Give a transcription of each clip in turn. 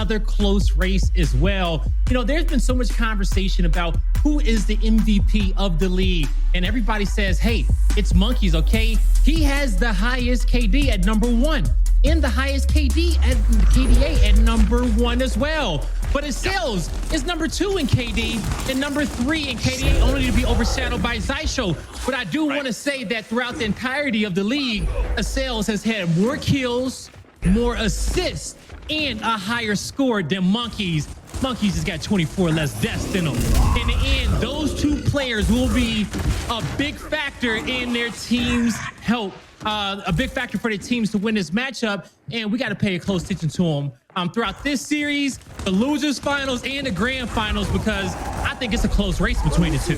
another close race as well. You know, there's been so much conversation about who is the MVP of the league, and everybody says, hey, it's Monkeys, okay? He has the highest KD at number 1 and the highest KDA at number 1 as well. But Azul is number 2 in KD and number 3 in KDA, only to be overshadowed by Zycho. But I do want to say that throughout the entirety of the league, Azul has had more kills, more assists, and a higher score than Monkeys. Monkeys has got 24 less deaths than them. In the end, those two players will be a big factor in their team's help. A big factor for the teams to win this matchup, and we got to pay close attention to them throughout this series, the losers finals, and the grand finals, because I think it's a close race between the two.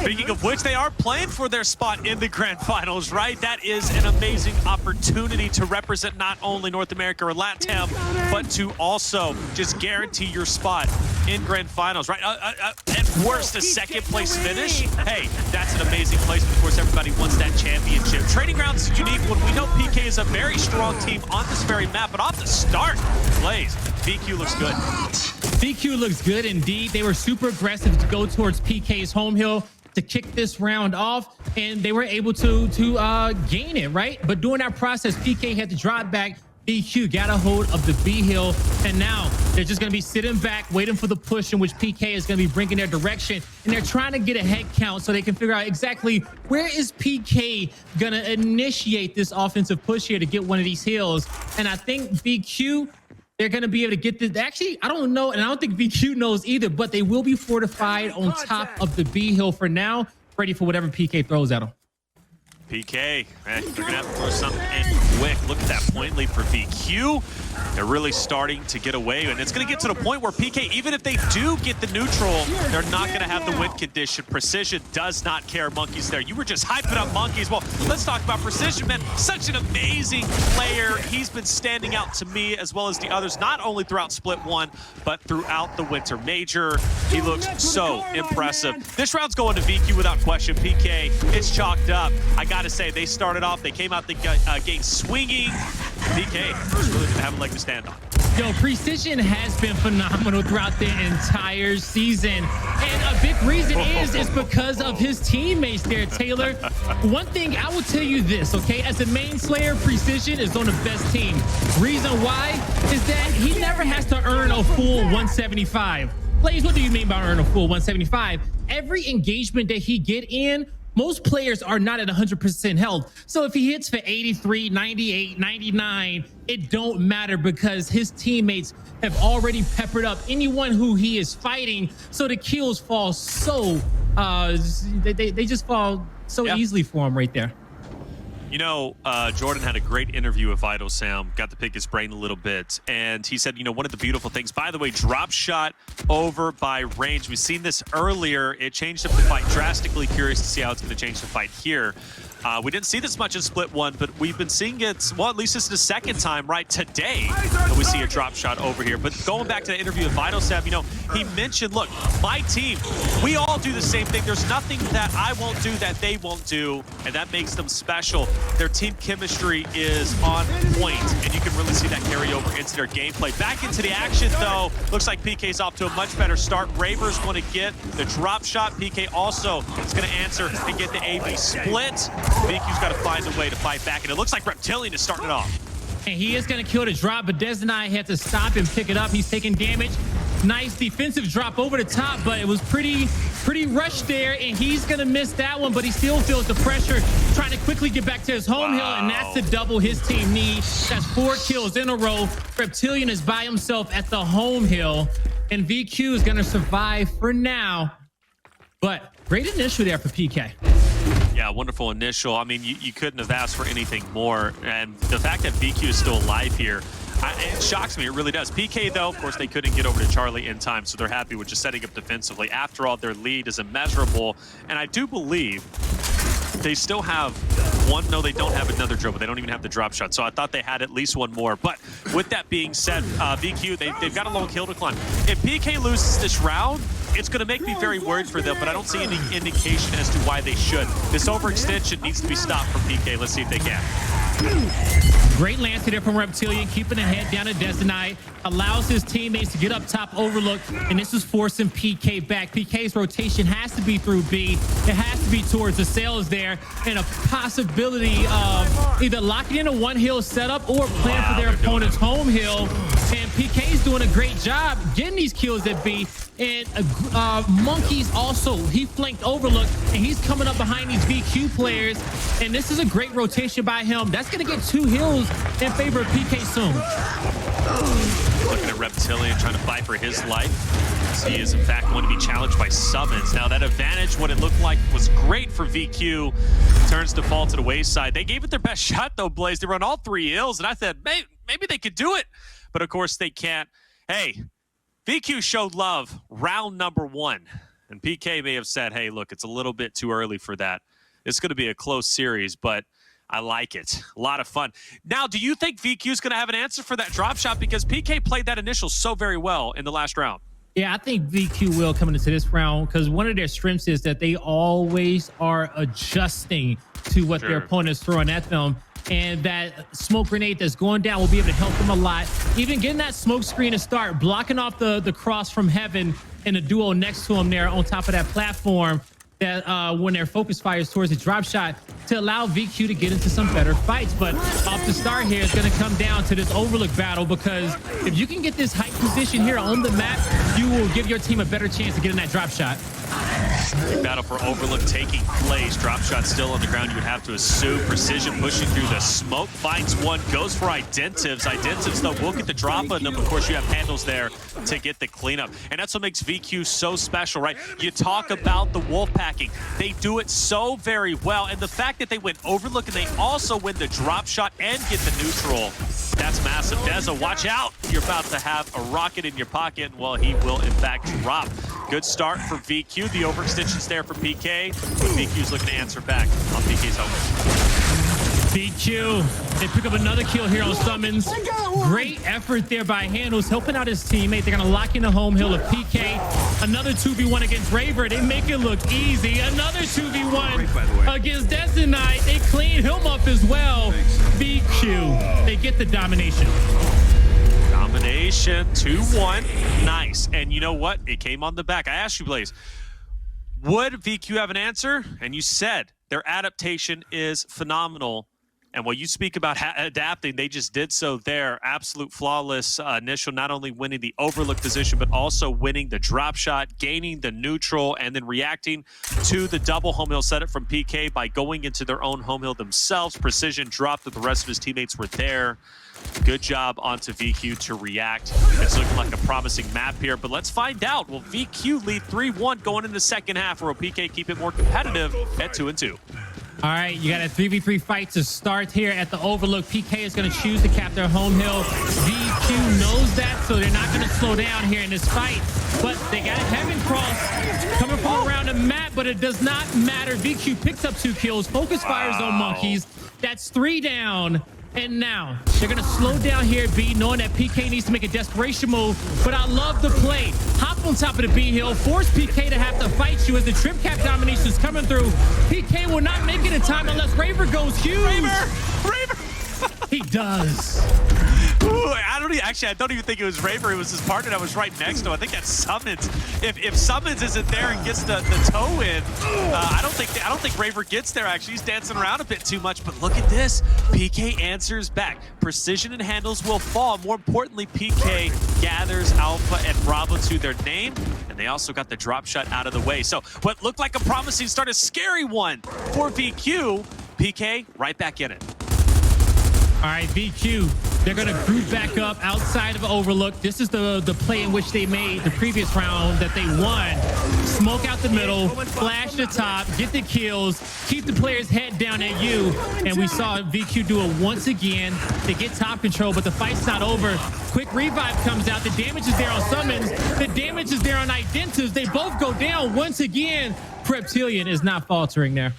Speaking of which, they are playing for their spot in the grand finals, right? That is an amazing opportunity to represent not only North America or LATAM, but to also just guarantee your spot in grand finals, right? At worst, a second place finish. Hey, that's an amazing placement. Of course, everybody wants that championship. Training Grounds is unique when we know PK is a very strong team on this very map, but off the start, plays. VQ looks good. VQ looks good indeed. They were super aggressive to go towards PK's home hill to kick this round off, and they were able to gain it, right? But during that process, PK had to drop back. VQ got a hold of the B hill, and now they're just going to be sitting back, waiting for the push in which PK is going to be bringing their direction, and they're trying to get a head count so they can figure out exactly where is PK going to initiate this offensive push here to get one of these hills. And I think VQ, they're going to be able to get this. Actually, I don't know, and I don't think VQ knows either, but they will be fortified on top of the B hill for now, ready for whatever PK throws at them. PK, they're going to have to throw something in quick. Look at that point lead for VQ. They're really starting to get away, and it's going to get to the point where PK, even if they do get the neutral, they're not going to have the win condition. Precision does not care. Monkeys there. You were just hyping up Monkeys. Well, let's talk about Precision, man. Such an amazing player. He's been standing out to me as well as the others, not only throughout Split 1, but throughout the Winter Major. He looks so impressive. This round's going to VQ without question. PK, it's chalked up. I got to say, they started off, they came out the gate swinging. PK is really going to have a leg to stand on. Yo, Precision has been phenomenal throughout the entire season. And a big reason is because of his teammates there, Taylor. One thing, I will tell you this, okay? As a main slayer, Precision is on the best team. Reason why is that he never has to earn a full 175. Ladies, what do you mean by earn a full 175? Every engagement that he get in, most players are not at 100% health. So if he hits for 83, 98, 99, it don't matter because his teammates have already peppered up anyone who he is fighting. So the kills fall so, they just fall so easily for him right there. You know, Jordan had a great interview with Vital Sam, got to pick his brain a little bit, and he said, you know, one of the beautiful things, by the way, drop shot over by range. We've seen this earlier. It changed up the fight drastically. Curious to see how it's going to change the fight here. We didn't see this much in Split 1, but we've been seeing it, well, at least this is the second time, right, today, that we see a drop shot over here. But going back to the interview with Vital Sam, you know, he mentioned, look, my team, we all do the same thing. There's nothing that I won't do that they won't do, and that makes them special. Their team chemistry is on point, and you can really see that carry over into their gameplay. Back into the action, though, looks like PK's off to a much better start. Raver's going to get the drop shot. PK also is going to answer and get the AB split. VQ's got to find a way to fight back, and it looks like Reptilian is starting it off. And he is going to kill the drop, but Desnai had to stop and pick it up. He's taking damage. Nice defensive drop over the top, but it was pretty rushed there, and he's going to miss that one, but he still feels the pressure, trying to quickly get back to his home hill, and that's to double his team need. That's 4 kills in a row. Reptilian is by himself at the home hill, and VQ is going to survive for now. But great initial there for PK. Yeah, wonderful initial. I mean, you couldn't have asked for anything more. And the fact that VQ is still alive here, it shocks me. It really does. PK, though, of course, they couldn't get over to Charlie in time, so they're happy with just setting up defensively. After all, their lead is immeasurable. And I do believe they still have one. No, they don't have another dribble. They don't even have the drop shot. So I thought they had at least one more. But with that being said, VQ, they've got a long hill to climb. If PK loses this round, it's going to make me very worried for them, but I don't see any indication as to why they should. This overextension needs to be stopped from PK. Let's see if they can. Great lance there from Reptilian, keeping the head down to Destiny, allows his teammates to get up top Overlook, and this is forcing PK back. PK's rotation has to be through B. It has to be towards the sails there, and a possibility of either locking in a one hill setup or playing for their opponent's home hill. And PK's doing a great job getting these kills at B. And Monkeys also, he flanked Overlook, and he's coming up behind these VQ players. And this is a great rotation by him. That's going to get 2 hills in favor of PK soon. Looking at Reptilian trying to fight for his life. As he is, in fact, going to be challenged by Summons. Now, that advantage, what it looked like, was great for VQ. Turns to fall to the wayside. They gave it their best shot, though, Blaze. They run all 3 hills, and I thought, maybe they could do it. But, of course, they can't. Hey, VQ showed love round number 1. And PK may have said, hey, look, it's a little bit too early for that. It's going to be a close series, but I like it. A lot of fun. Now, do you think VQ is going to have an answer for that drop shot? Because PK played that initial so very well in the last round. Yeah, I think VQ will come into this round because one of their strengths is that they always are adjusting to what their opponent's throwing at them. And that smoke grenade that's going down will be able to help them a lot. Even getting that smoke screen to start, blocking off the cross from heaven and the duo next to him there on top of that platform, that when their focus fires towards the drop shot to allow VQ to get into some better fights. But off the start here, it's going to come down to this Overlook battle, because if you can get this height position here on the map, you will give your team a better chance to get in that drop shot. Big battle for Overlook taking place. Drop shot still on the ground, you would have to assume. Precision pushing through the smoke, finds one, goes for Identives. Identives, though, will get the drop, and then, of course, you have handles there to get the cleanup. And that's what makes VQ so special, right? You talk about the wolf packing. They do it so very well, and the fact that they went Overlook and they also win the drop shot and get the neutral, that's massive. Deza, watch out. You're about to have a rocket in your pocket. Well, he will, in fact, drop. Good start for VQ. The overextension's there for PK, but VQ's looking to answer back on PK's home. VQ, they pick up another kill here on Summons. Great effort there by Handles, helping out his teammate. They're going to lock in the home hill of PK. Another 2v1 against Raver. They make it look easy. Another 2v1 against Destiny. They clean him up as well. VQ, they get the domination. Domination, 2-1. Nice. And you know what? It came on the back. I asked you, Blaze, would VQ have an answer? And you said their adaptation is phenomenal. And while you speak about adapting, they just did so there. Absolute flawless initial, not only winning the Overlook position, but also winning the drop shot, gaining the neutral, and then reacting to the double home hill setup from PK by going into their own home hill themselves. Precision dropped that the rest of his teammates were there. Good job onto VQ to react. It's looking like a promising map here, but let's find out. Will VQ lead 3-1 going into the second half, or will PK keep it more competitive at 2-2? All right, you got a 3v3 fight to start here at the Overlook. PK is going to choose to cap their home hill. VQ knows that, so they're not going to slow down here in this fight. But they got a Heaven Cross coming from around the map, but it does not matter. VQ picks up 2 kills, focus fires on Monkeys. That's 3 down. And now they're going to slow down here at B, knowing that PK needs to make a desperation move. But I love the play. Hop on top of the B hill, force PK to have to fight you as the trip cap domination is coming through. PK will not make it in time unless Raver goes huge. Raver! He does. Ooh, I don't even think it was Raver. It was his partner that was right next to him. I think that's Summons. If Summons isn't there and gets the toe in, I don't think Raver gets there. Actually, he's dancing around a bit too much. But look at this. PK answers back. Precision and handles will fall. More importantly, PK gathers Alpha and Bravo to their name, and they also got the drop shot out of the way. So what looked like a promising start, a scary one for VQ. PK right back in it. All right, VQ, they're going to group back up outside of Overlook. This is the play in which they made the previous round that they won. Smoke out the middle, flash the top, get the kills, keep the player's head down at you. And we saw VQ do it once again. They get top control, but the fight's not over. Quick revive comes out. The damage is there on Summons. The damage is there on Identives. They both go down once again. Reptilian is not faltering there.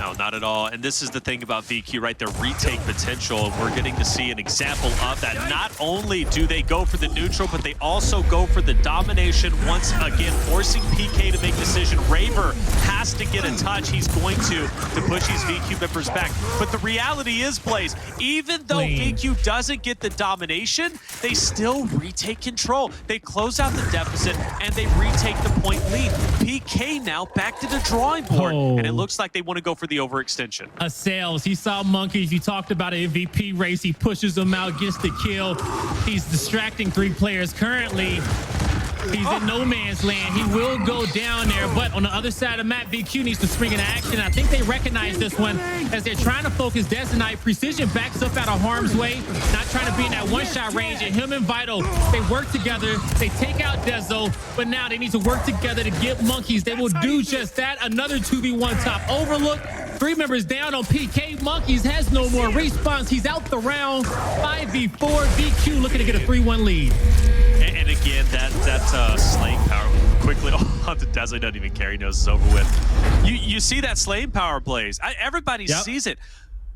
No, not at all. And this is the thing about VQ, right? Their retake potential. We're getting to see an example of that. Not only do they go for the neutral, but they also go for the domination. Once again, forcing PK to make decision. Raver has to get a touch. He's going to push these VQ members back. But the reality is, Blaze, even though VQ doesn't get the domination, they still retake control. They close out the deficit, and they retake the point lead. PK now back to the drawing board, and it looks like they want to go for the overextension. Sales. He saw monkeys. You talked about an MVP race. He pushes them out, gets the kill. He's distracting 3 players currently. He's in no man's land. He will go down there, but on the other side of the map, VQ needs to spring into action. I think they recognize this one as they're trying to focus Desonite. Precision backs up out of harm's way, not trying to be in that one-shot range. And him and Vital, they work together. They take out Dezo, but now they need to work together to get monkeys. They will do just that. Another 2v1 top overlook. 3 members down on PK. Monkeys has no more response. He's out the round. 5v4. VQ looking to get a 3-1 lead. And again, that slaying power quickly. Oh, the Desert doesn't even care. He knows it's over with. You see that slaying power, Blaze. Everybody sees it.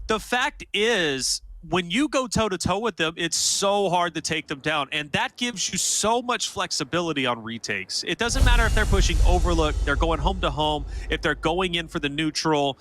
The fact is, when you go toe-to-toe with them, it's so hard to take them down. And that gives you so much flexibility on retakes. It doesn't matter if they're pushing overlook, they're going home to home, if they're going in for the neutral.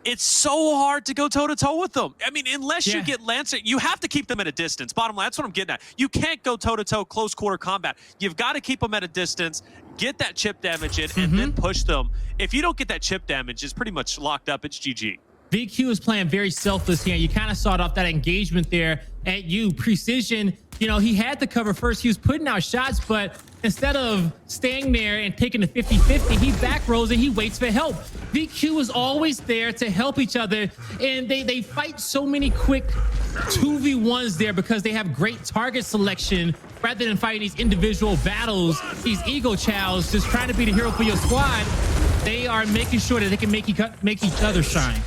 It's so hard to go toe-to-toe with them. I mean, unless you get Lancer, you have to keep them at a distance. Bottom line, that's what I'm getting at. You can't go toe-to-toe, close quarter combat. You've got to keep them at a distance, get that chip damage in, and then push them. If you don't get that chip damage, it's pretty much locked up. It's GG. VQ is playing very selfless here. You kind of saw it off that engagement there at you. Precision, you know, he had to cover first. He was putting out shots, but instead of staying there and taking the 50-50, he back rows and he waits for help. VQ is always there to help each other, and they fight so many quick 2v1s there because they have great target selection rather than fighting these individual battles, these ego chows, just trying to be the hero for your squad. They are making sure that they can make each other shine.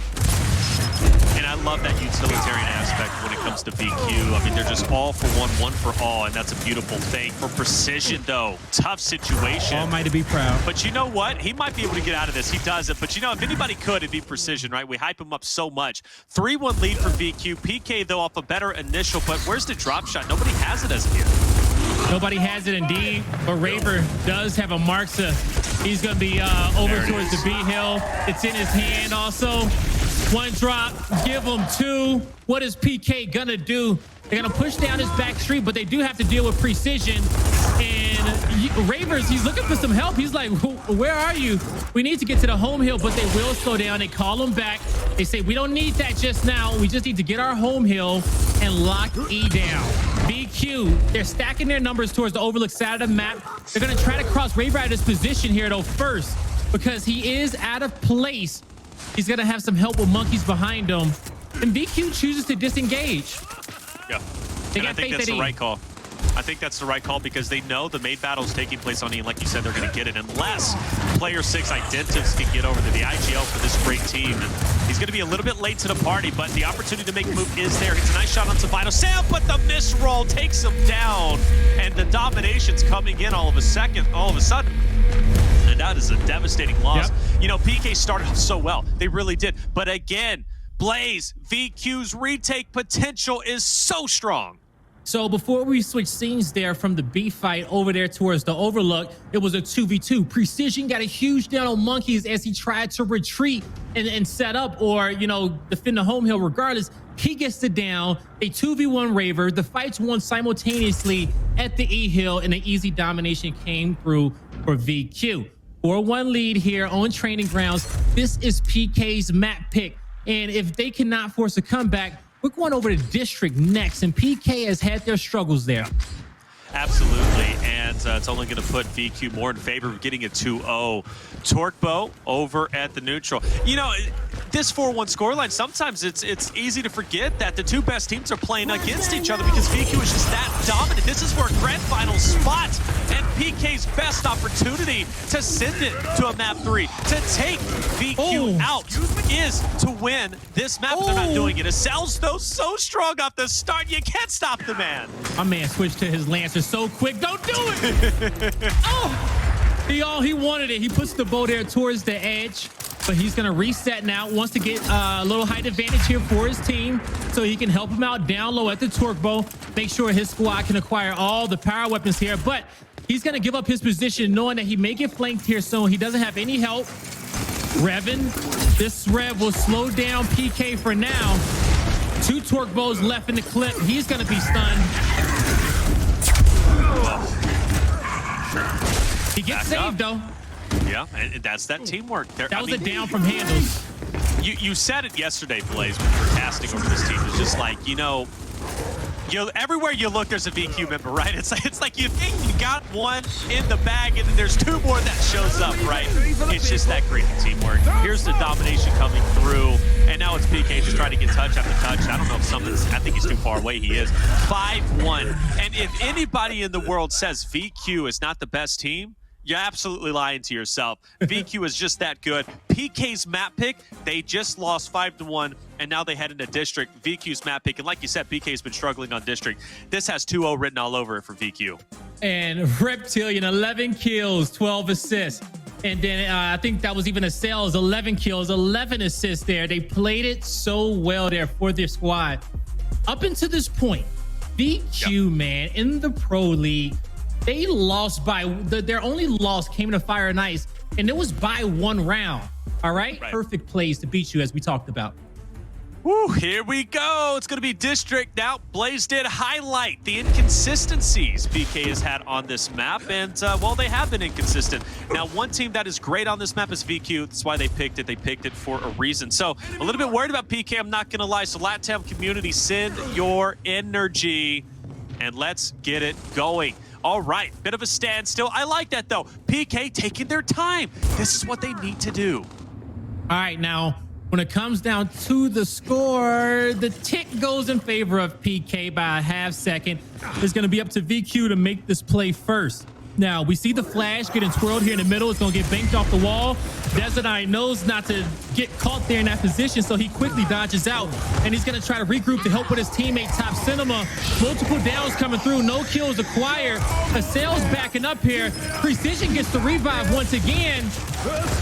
And I love that utilitarian aspect when it comes to VQ. I mean, they're just all for one for all, and that's a beautiful thing. For Precision, though, tough situation. Almighty be proud. But you know what? He might be able to get out of this. He doesn't. But you know, if anybody could, it'd be Precision, right? We hype him up so much. 3-1 lead for VQ. PK, though, off a better initial, but where's the drop shot? Nobody has it as of yet. Nobody has it indeed, but Raver does have a Marksa. He's going to be over towards the B hill. It's in his hand also. 1 drop, give him 2. What is PK gonna do? They're gonna push down his back street, but they do have to deal with Precision. And Ravers, he's looking for some help. He's like, where are you? We need to get to the home hill, but they will slow down. They call him back. They say, we don't need that just now. We just need to get our home hill and lock E down. VQ, they're stacking their numbers towards the overlook side of the map. They're gonna try to cross Raver out of his position here though first, because he is out of place. He's going to have some help with monkeys behind him. And VQ chooses to disengage. Yeah. And I think that's the right call. I think that's the right call because they know the main battle is taking place on E, and like you said, they're going to get it unless player 6 Identives can get over to the IGL for this great team. And he's going to be a little bit late to the party, but the opportunity to make a move is there. It's a nice shot on Vital. Sam, but the misroll takes him down, and the domination's coming in all of a sudden. And that is a devastating loss. You know, PK started so well. They really did. But again, Blaze, VQ's retake potential is so strong. So before we switch scenes there from the B fight over there towards the overlook, it was a 2v2. Precision got a huge down on monkeys as he tried to retreat and set up or, you know, defend the home hill regardless. He gets the down, a 2v1 Raver. The fight's won simultaneously at the E hill, and an easy domination came through for VQ. 4-1 lead here on training grounds. This is PK's map pick. And if they cannot force a comeback, we're going over to District next, and PK has had their struggles there. Absolutely, and it's only going to put VQ more in favor of getting a 2-0. Torquebo over at the neutral. You know, this 4-1 scoreline, sometimes it's easy to forget that the 2 best teams are playing against each other because VQ is just that dominant. This is where grand final spot and PK's best opportunity to send it to a map 3, to take VQ out is to win this map. They're not doing it. Azel's though so strong off the start, you can't stop the man. My man switched to his Lancer so quick. Don't do it. He wanted it. He puts the bow there towards the edge. but he's going to reset now. Wants to get a little height advantage here for his team so he can help him out down low at the torque bow. Make sure his squad can acquire all the power weapons here, but he's going to give up his position knowing that he may get flanked here soon. He doesn't have any help. Revving. This rev will slow down PK for now. 2 torque bows left in the clip. He's going to be stunned. He gets saved, though. Yeah, and that's that teamwork. That was a down from handles. You said it yesterday, Blaze, when you were casting over this team. It's just like, everywhere you look, there's a VQ member, right? It's like you think you got one in the bag, and then there's 2 more that shows up, right? It's just that great teamwork. Here's the domination coming through, and now it's PK just trying to get touch after touch. I don't know if I think he's too far away. He is 5-1. And if anybody in the world says VQ is not the best team, you're absolutely lying to yourself. VQ is just that good. PK's map pick, they just lost 5-1, and now they head into district. VQ's map pick, and like you said, PK's been struggling on district. This has 2-0 written all over it for VQ. And Reptilian, 11 kills, 12 assists. And then I think that was even a sales, 11 kills, 11 assists there. They played it so well there for their squad. Up until this point, VQ, man, in the Pro League, they lost by, their only loss came to Fire and Ice, and it was by 1 round. All right? Perfect plays to beat you, as we talked about. Woo, here we go. It's going to be district. Now, Blaze did highlight the inconsistencies PK has had on this map, and, well, they have been inconsistent. Now, one team that is great on this map is VQ. That's why they picked it. They picked it for a reason. So, a little bit worried about PK, I'm not going to lie. So, LATAM community, send your energy, and let's get it going. All right, bit of a standstill. I like that, though. PK taking their time. This is what they need to do. All right, now, when it comes down to the score, the tick goes in favor of PK by a half second. It's going to be up to VQ to make this play first. Now, we see the flash getting twirled here in the middle. It's going to get banked off the wall. Desert Eye knows not to get caught there in that position, so he quickly dodges out. And he's going to try to regroup to help with his teammate, Top Cinema. Multiple downs coming through. No kills acquired. Assail's backing up here. Precision gets the revive once again.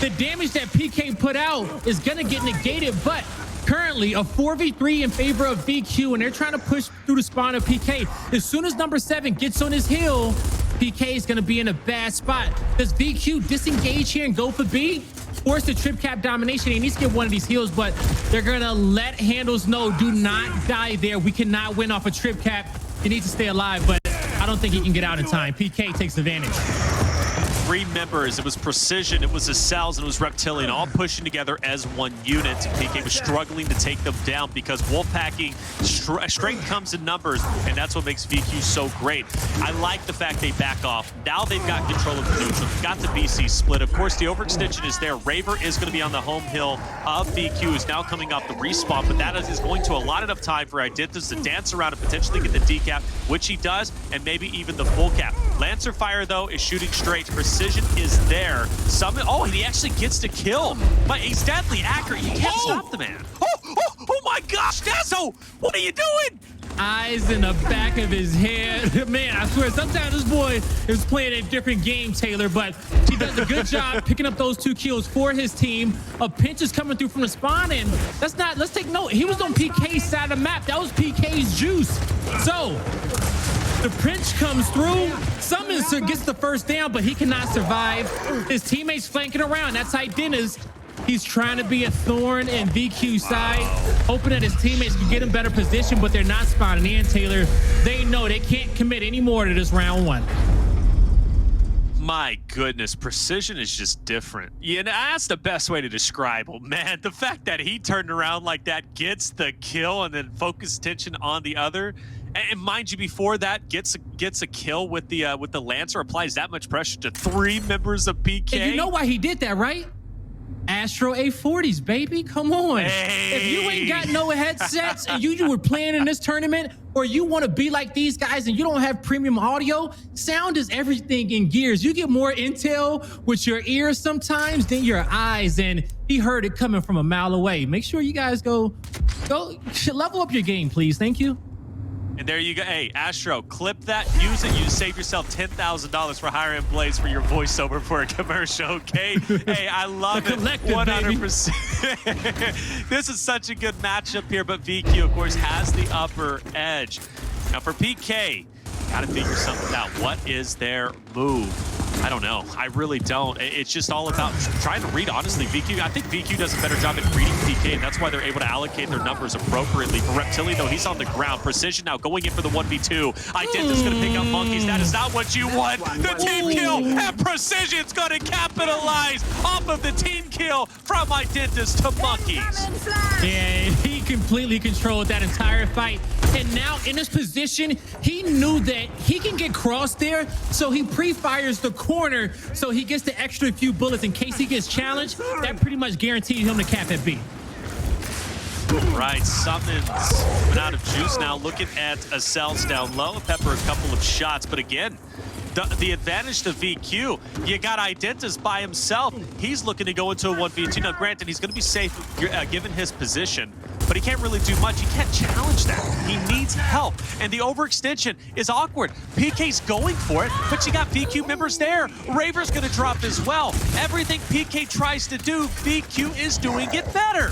The damage that PK put out is going to get negated, but currently a 4v3 in favor of VQ, and they're trying to push through the spawn of PK. As soon as number 7 gets on his hill, PK is going to be in a bad spot. Does VQ disengage here and go for B? Force the trip cap domination. He needs to get one of these heals, but they're going to let handles know, do not die there. We cannot win off a trip cap. You need to stay alive, but I don't think he can get out in time. PK takes advantage. 3 members. It was Precision, it was Azul, and it was Reptilian, all pushing together as one unit. PK was struggling to take them down because Wolfpacking strength comes in numbers, and that's what makes VQ so great. I like the fact they back off. Now they've got control of the neutral, got the BC split. Of course, the overextension is there. Raver is going to be on the home hill of VQ, who's now coming off the respawn, but that is going to allot enough time for Idinthus to dance around and potentially get the decap, which he does, and maybe even the full cap. Lancer Fire, though, is shooting straight. Precision is there. Oh, and he actually gets to kill, but he's deadly accurate. You can't stop the man. Oh my gosh, Dazzle! What are you doing? Eyes in the back of his head. Man, I swear, sometimes this boy is playing a different game, Taylor, but he does a good job picking up those 2 kills for his team. A pinch is coming through from the spawn, and let's take note. He was on PK's side of the map. That was PK's juice. So, the pinch comes through. Summons gets the first down, but he cannot survive. His teammates flanking around. That's Idinthus. He's trying to be a thorn in VQ's side, hoping that his teammates can get in better position, but they're not spawning in, Taylor. They know they can't commit any more to this round 1. My goodness, Precision is just different. Yeah, that's the best way to describe him, man. The fact that he turned around like that, gets the kill, and then focused attention on the other. And mind you, before that, gets a kill with the Lancer, applies that much pressure to 3 members of PK. And you know why he did that, right? Astro A40s, baby. Come on. Hey. If you ain't got no headsets and you were playing in this tournament, or you want to be like these guys and you don't have premium audio, sound is everything in Gears. You get more intel with your ears sometimes than your eyes, and he heard it coming from a mile away. Make sure you guys go level up your game, please. Thank you. And there you go. Hey, Astro, clip that, use it. You save yourself $10,000 for hiring Blaze for your voiceover for a commercial, okay? Hey, I love it. 100%. This is such a good matchup here, but VQ, of course, has the upper edge. Now for PK, gotta figure something out. What is their move? I don't know. I really don't. It's just all about trying to read, honestly. VQ, I think VQ does a better job at reading PK, and that's why they're able to allocate their numbers appropriately. For Reptilian, though, he's on the ground. Precision now going in for the 1v2. Identa's going to pick up Monkeys. That is not what you want. The team kill, and Precision's going to capitalize off of the team kill from Identa's to Monkeys. Yeah, he completely controlled that entire fight. And now in this position, he knew that he can get crossed there, so he pre-fires the corner, so he gets the extra few bullets in case he gets challenged. That pretty much guaranteed him to cap at B. Right, Summons coming out of juice now, looking at Azel's down low. Pepper a couple of shots, but again, the advantage to VQ, you got Identa's by himself. He's looking to go into a 1v2. Now, granted, he's going to be safe given his position, but he can't really do much. He can't challenge that. He needs help, and the overextension is awkward. PK's going for it, but you got VQ members there. Raver's going to drop as well. Everything PK tries to do, VQ is doing it better.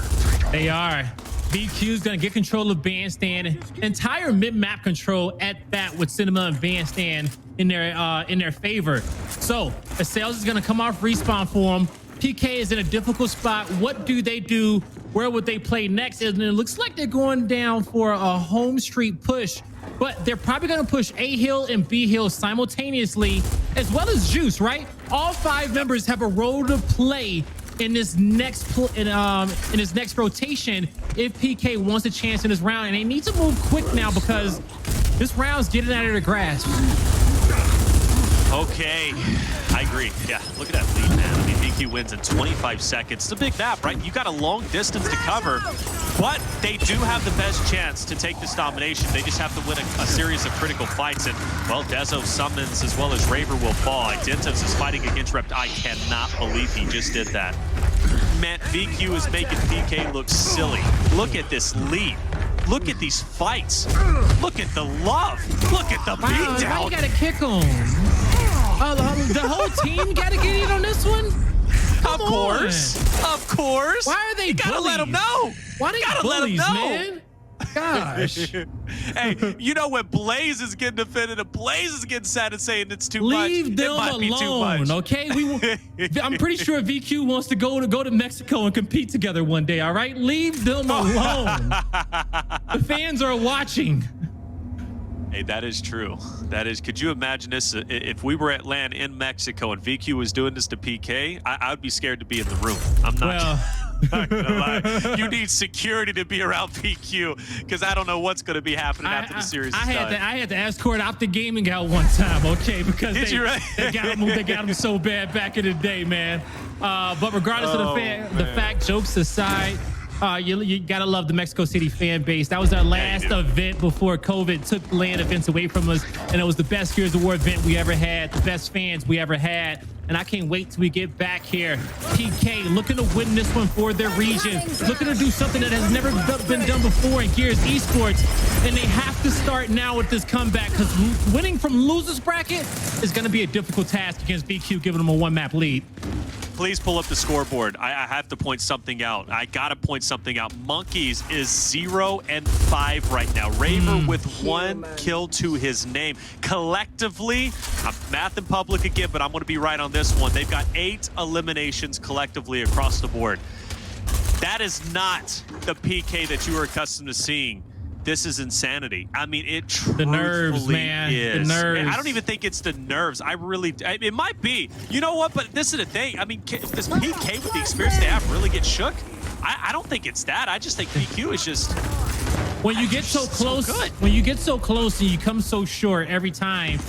They are. VQ's gonna get control of Bandstand, entire mid-map control at that, with Cinema and Bandstand in their favor. So Azel is gonna come off respawn for him. PK is in a difficult spot. What do they do? Where would they play next? And it looks like they're going down for a home street push, but they're probably gonna push A hill and B hill simultaneously, as well as Juice, right? All 5 members have a role to play in this next rotation if PK wants a chance in this round, and they need to move quick now because this round's getting out of their grasp. Okay, I agree. Yeah, look at that lead, man. I mean, VQ wins in 25 seconds. It's a big map, right? You got a long distance to cover, but they do have the best chance to take this domination. They just have to win a series of critical fights, and, well, Dezo, Summons, as well as Raver will fall. Identitas is fighting against Rept. I cannot believe he just did that. Man, VQ is making PK look silly. Look at this lead. Look at these fights. Look at the love. Look at the beatdown. Why you gotta kick him? The whole team gotta get in on this one? Of course. Of course. Why are they You gotta let them know. Why are they gotta bullies, let them know. man? Gosh. Hey, you know when Blaze is getting offended and Blaze is getting sad and saying it's too much, Leave them it might be too alone, much. okay? I'm pretty sure VQ wants to go to Mexico and compete together one day, all right? Leave them alone. The fans are watching. Hey, that is true. That is, could you imagine this? If we were at LAN in Mexico and VQ was doing this to PK, I would be scared to be in the room. I'm not. Well, not gonna lie. You need security to be around PQ because I don't know what's going to be happening after the series is done. I had to escort Optic Gaming out one time, okay? Because they got him so bad back in the day, man. But regardless of the fact, jokes aside, you gotta love the Mexico City fan base. That was our last event before COVID took LAN events away from us, and it was the best Gears of War event we ever had, the best fans we ever had. And I can't wait till we get back here. PK looking to win this one for their region, looking to do something that has never been done before in Gears Esports, and they have to start now with this comeback because winning from losers bracket is going to be a difficult task against VQ, giving them a 1-map lead. Please pull up the scoreboard. I have to point something out. I gotta point something out. Monkeys is 0-5 right now. Raver with 1 kill to his name. Collectively, I'm math in public again, but I'm gonna be right on this one. They've got 8 eliminations collectively across the board. That is not the PK that you are accustomed to seeing. This is insanity. I mean, it truthfully the nerves, man. is. The nerves. And I don't even think it's the nerves. It might be. You know what? But this is the thing. I mean, does PK with the experience they have really get shook? I don't think it's that. I just think PQ is just... When you get so close, when you get so close and you come so short every time,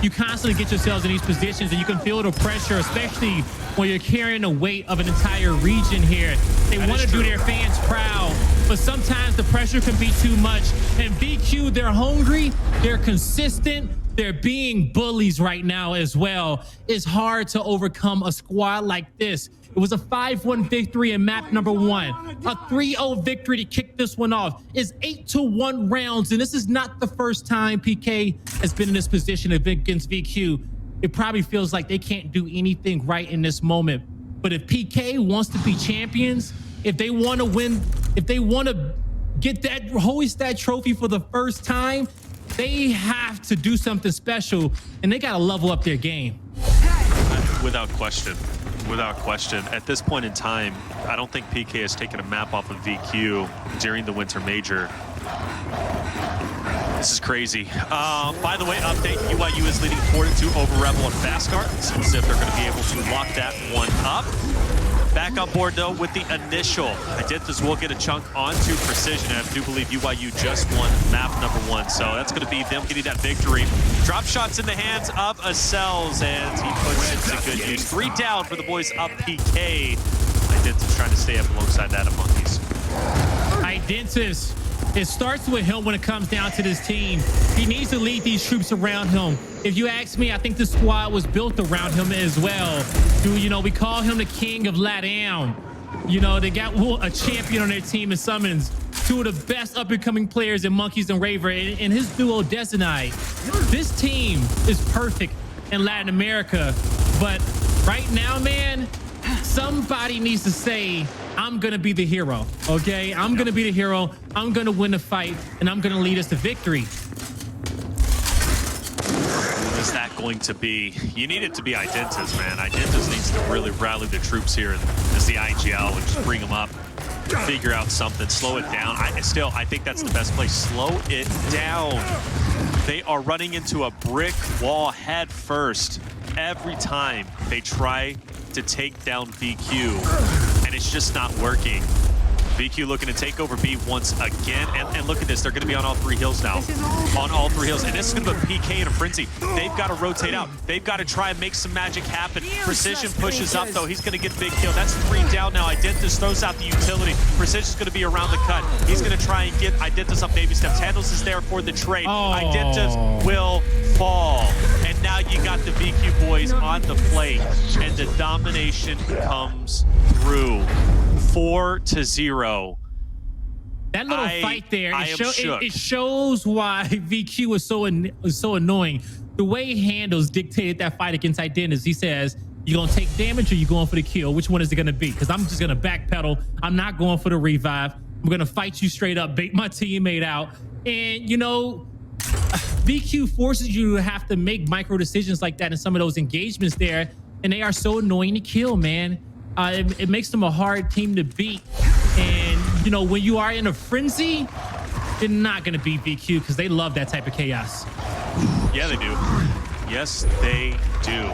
you constantly get yourselves in these positions and you can feel the pressure, especially when you're carrying the weight of an entire region here. They want to do their fans proud. but sometimes the pressure can be too much. And VQ, they're hungry, they're consistent, they're being bullies right now as well. It's hard to overcome a squad like this. It was a 5-1 victory in map number 1, a 3-0 victory to kick this one off. It's 8-1 rounds, and this is not the first time PK has been in this position against VQ. It probably feels like they can't do anything right in this moment. But if PK wants to be champions, if they want to win, if they want to get that hoist that trophy for the first time, they have to do something special, and they got to level up their game. Without question. Without question. At this point in time, I don't think PK has taken a map off of VQ during the Winter Major. This is crazy. By the way, update, UIU is leading 4-2 over Rebel and Fastguard. Seems as if they're going to be able to lock that one up. Back on board, though, with the initial. Identitas will get a chunk onto Precision. I do believe UIU just won map number 1, so that's going to be them getting that victory. Drop shots in the hands of Azul, and he puts it to good use. 3 down for the boys up PK. Identitas trying to stay up alongside that of Monkeys. Identitas, it starts with him when it comes down to this team. He needs to lead these troops around him. If you ask me, I think the squad was built around him as well. You know, we call him the king of LatAm. You know, they got a champion on their team in Summons. 2 of the best up-and-coming players in Monkeys and Raver, and his duo, Desinite. This team is perfect in Latin America. But right now, man, somebody needs to say, I'm going to be the hero, okay? I'm going to be the hero. I'm going to win the fight, and I'm going to lead us to victory. What is that going to be? You need it to be Identitas, man. Identitas needs to really rally the troops here as the IGL and just bring them up, figure out something, slow it down. I think that's the best place. Slow it down. They are running into a brick wall head first every time they try to take down VQ, and it's just not working. VQ looking to take over B once again, and look at this, they're going to be on all 3 hills now. On all 3 hills, and this is going to be a PK in a frenzy. They've got to rotate out. They've got to try and make some magic happen. Precision pushes up, though. He's going to get a big kill. That's 3 down now. Identitas throws out the utility. Precision's going to be around the cut. He's going to try and get Identitas up baby steps. Handles is there for the trade. Identitas will fall. And now you got the VQ boys on the plate, and the domination comes through. 4-0. That little fight there, it shows why VQ is so annoying. The way he handles dictated that fight against Identitas. He says, you going to take damage or you going for the kill? Which one is it going to be? Because I'm just going to backpedal. I'm not going for the revive. I'm going to fight you straight up, bait my teammate out. And, you know, VQ forces you to have to make micro decisions like that in some of those engagements there. And they are so annoying to kill, man. It makes them a hard team to beat. And, you know, when you are in a frenzy, they're not going to beat VQ because they love that type of chaos. Yeah, they do. Yes, they do.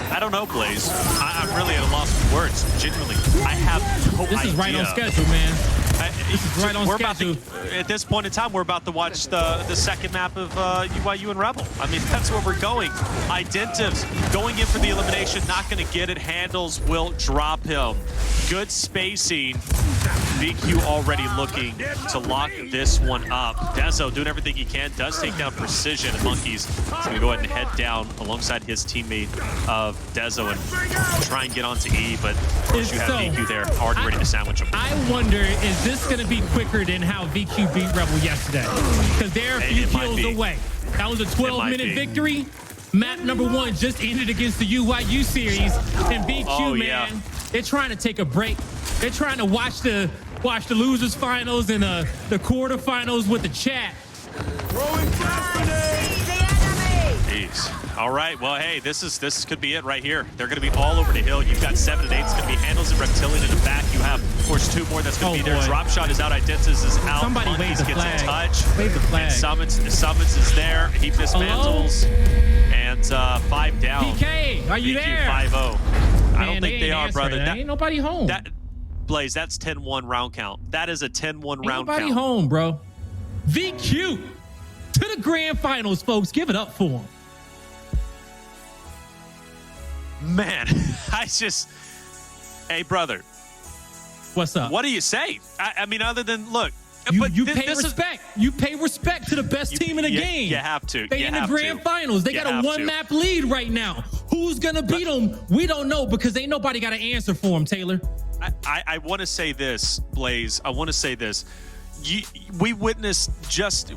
I don't know, Blaze. I'm really at a loss for words. Genuinely, I have no idea. This is right on schedule, man. This is right on schedule. At this point in time, we're about to watch the second map of UIU and Rebel. I mean, that's where we're going. Identitas going in for the elimination, not going to get it. Handles will drop him. Good spacing. VQ already looking to lock this one up. Dezo doing everything he can, does take down Precision. Monkeys is going to go ahead and head down alongside his teammate of Dezo and try and get onto E, but of course you have VQ there already ready to sandwich him. I wonder, is this going to be quicker than how VQ beat Rebel yesterday? Because they're a few kills away. That was a 12-minute victory. Map number 1 just ended against the UIU series, and VQ, man, they're trying to take a break. They're trying to watch the losers finals and the quarterfinals with the chat. Jeez. All right. Well, hey, this could be it right here. They're going to be all over the hill. You've got 7 and 8. It's going to be Handles and Reptilian in the back. You have, of course, 2 more that's going to be there. Boy. Drop shot is out. Identitas is out. Somebody wave the flag. Gets a touch. Wave the flag. And Summons is there. He dismantles. Hello? And 5 down. PK, are you there? 5-0. I don't think they are, brother. Ain't nobody home. Blaze, that's 10-1 round count. That is a 10-1 round count. Nobody home, bro. VQ to the grand finals, folks. Give it up for him. Man, hey, brother. What's up? What do you say? I mean, other than, look. You pay respect. You pay respect to the best team in the game. You have to. They in the grand finals. They got a one-map lead right now. Who's going to beat them? We don't know because ain't nobody got an answer for them, Taylor. I want to say this, Blaze. I want to say this. We witnessed last...